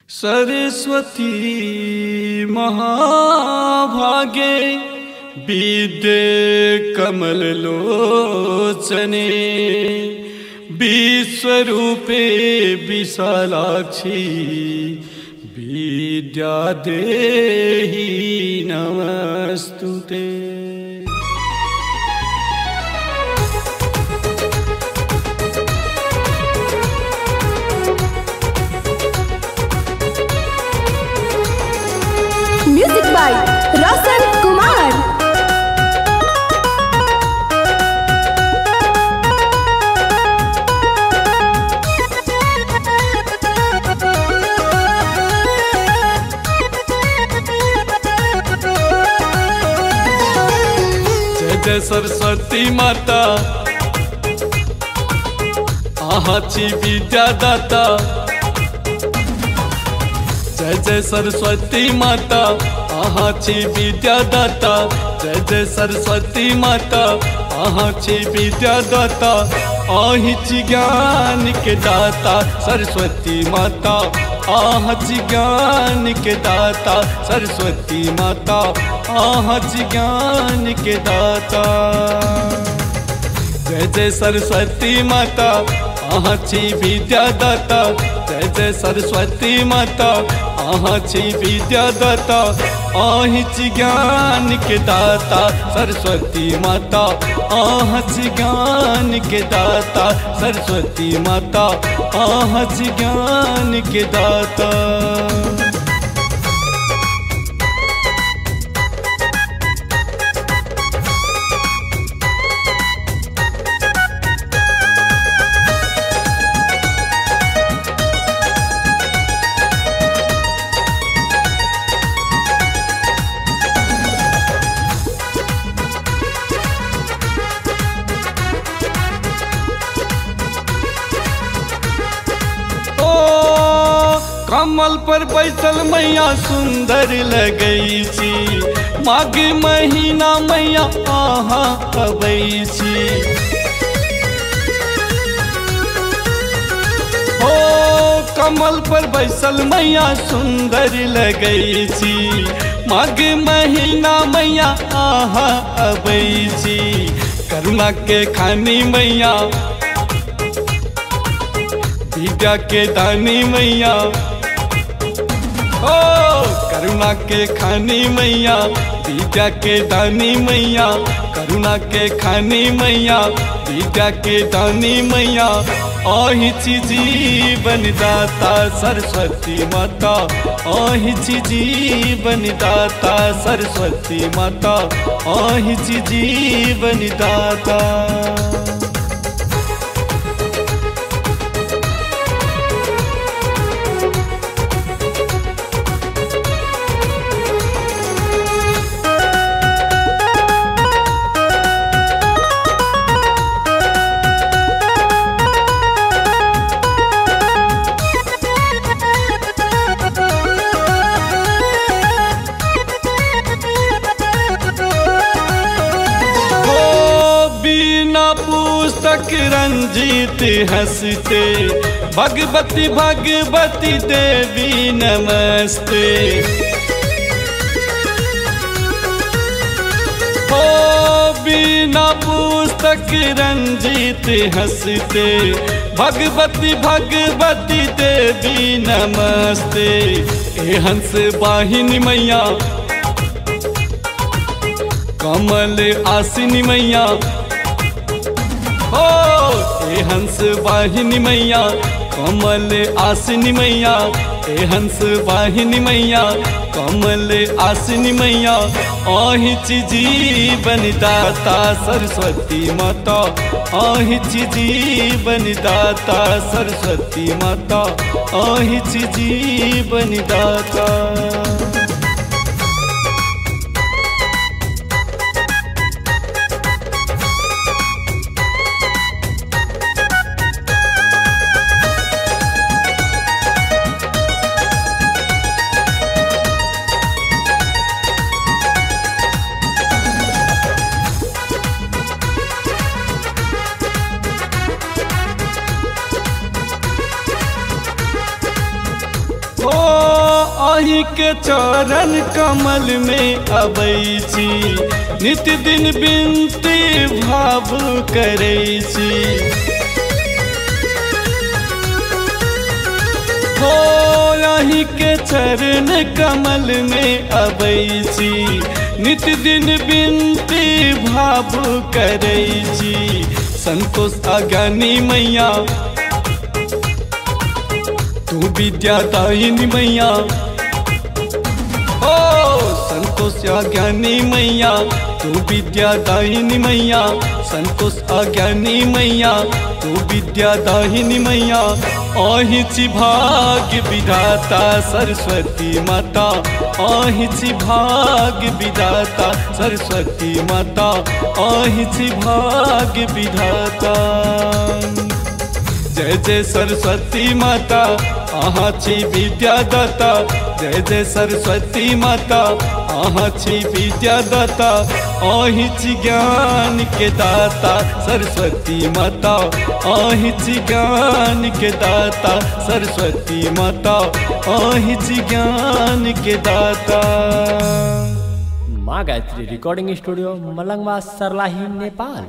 सरस्वती महाभागे विद्ये कमललोचने विश्वरूपे विशालाक्षी विद्यादेहि नमस्तुते। Music by Roshan Kumar. जय जय सरस्वती माता आहाची विद्यादाता। जय जय सरस्वती माता आहाची विद्यादाता। जय जय सरस्वती माता आहाची विद्यादाता। आहिची ज्ञान के दाता सरस्वती माता। आहाची ज्ञान के दाता सरस्वती माता। आहाची ज्ञान के दाता। जय जय सरस्वती माता आहाची विद्यादाता। जय जय सरस्वती माता आहाची विद्यादाता। आहिची ज्ञान के दाता सरस्वती माता। आहाची ज्ञान के दाता सरस्वती माता। आहाची ज्ञान के दाता। कमल पर बैठल मैया सुंदर लगई छी। माघ महीना मैया आहा अबई छी। हो कमल पर बैठल मैया सुंदर लगई छी। माघ महीना मैया आहा अबई छी। करुणा के खानी मैया विद्या के दानी मैया। ओ करुणा के खानी मैया विद्या के दानी मैया। करुणा के खानी मैया विद्या के दानी मैया। आहिची जीवन दाता सरस्वती माता। आहिची जीवन दाता सरस्वती माता। आहिची जीवन दाता। पुस्तक रंजित हंसते। भगवती भगवती देवी नमस्ते। हो बिना पुस्तक रंजित हंसते। भगवती भगवती देवी नमस्ते। ए हंस वाहिनी मैया कमल आसिनी मैया। हो ए हंस वाहिनी मैया कमल आसिनी मैया। ए हंस वाहिनी मैया कमल आसिनी मैया। आहिची जीवन दाता सरस्वती माता। आहिची जीवन दाता सरस्वती माता। आहिची जीवन दाता। हो आही के चरण कमल में अबै छी, नित दिन बिनती भाव करै छी। हो आही के चरण कमल में अबै छी, नित दिन बिनती भाव करै छी। संतोष अज्ञानी मैया तू विद्यादायिनी मैया, ओ संतोष अज्ञानी मैया तू विद्यादायिनी मैया, संतोष अज्ञानी मैया तू विद्यादायिनी मैया। अहिछि भाग्य विधाता सरस्वती माता, अहिछि भाग्य विधाता सरस्वती माता, अहिछि भाग्य विधाता। जय जय सरस्वती माता अहाँ छी विद्यादाता, जय जय सरस्वती माता अहाँ छी विद्यादाता। अहिछि ज्ञान के दाता सरस्वती माता, अहिछि ज्ञान के दाता सरस्वती माता, अहिछि ज्ञान के दाता। माँ गायत्री रिकॉर्डिंग स्टूडियो मलंगवा, सर्लाही, नेपाल।